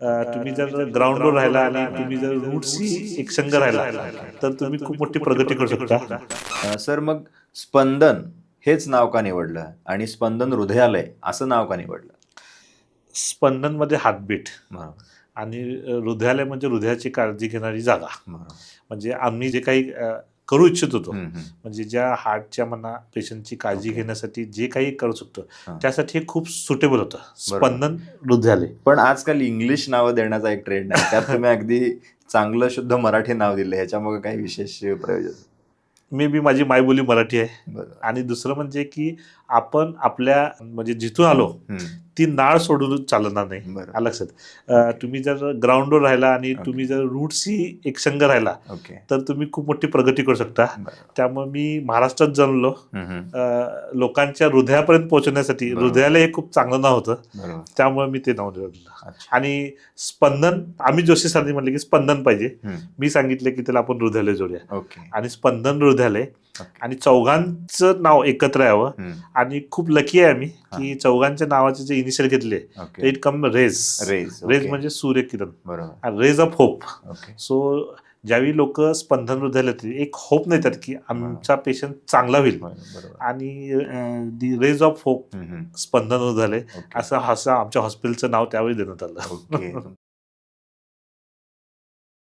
तुम्ही जर ग्राउंडवर राहिला आणि तुम्ही जर रूट्सही एकसंग राहिला तर तुम्ही खूप मोठी प्रगती करू शकता. सर मग स्पंदन हेच नाव का निवडलं आणि स्पंदन हृदयालय असं नाव का निवडलं? स्पंदनमध्ये हार्टबीट बरोबर. आणि हृदयालय म्हणजे हृदयाची काळजी घेणारी जागा. बरोबर. म्हणजे आम्ही जे काही करू इच्छित होतो, हम्म, हम्म. म्हणजे ज्या हार्टच्या म्हणा पेशंटची काळजी ओके. घेण्यासाठी जे काही करू शकतो हा. त्यासाठी हे खूप सुटेबल होतं बरोबर. स्पंदन हृदयालय. पण आजकाल इंग्लिश नावं देण्याचा एक ट्रेंड आहे, त्यात तुम्ही अगदी चांगलं शुद्ध मराठी नाव दिलं, ह्याच्यामुळे काही विशेष प्रयोजन? मे बी माझी मायबोली मराठी आहे बरोबर. आणि दुसरं म्हणजे की आपण आपल्या म्हणजे जिथून आलो हम्म. ती नाळ सोडून चालणार नाही. बरोबर. आलं लक्षात. ओके. तुम्ही जर ग्राउंडवर राहिला आणि ओके. तुम्ही जर रूट्सही एकसंग राहिला ओके. तर तुम्ही खूप मोठी प्रगती करू शकता. बरोबर. त्यामुळे मी महाराष्ट्रात जन्मलो. हम्म, हम्म. लोकांच्या हृदयापर्यंत पोहोचण्यासाठी बरोबर. हृदयालय हे खूप चांगलं नाव होतं. बरोबर. त्यामुळे मी ते नाव निवडलं. अच्छा. आणि स्पंदन आम्ही जोशी सरांनी म्हटलं की स्पंदन पाहिजे. हम्म. मी सांगितलं की त्याला आपण हृदयालय जोडूया ओके. आणि स्पंदन हृदयालय ओके. आणि चौघांचं नाव एकत्र यावं. हम्म. आणि खूप लकी आहे आम्ही हा. की चौघांच्या नावाचे जे इनिशियल घेतले okay. It come rays. Rays. Rays okay. म्हणजे सूर्यकिरण, बरोबर. Rays of hope. Okay. So ज्यावेळी लोक स्पंदन हृदयालय येतील, एक होप नाही तर की आमचा पेशंट चांगला होईल बरोबर. आणि दी रेज ऑफ होप हम्म, हम्म. स्पंदन हृदयालय ओके. असं आमच्या हॉस्पिटलचं नाव त्यावेळी देण्यात आलं. ओके.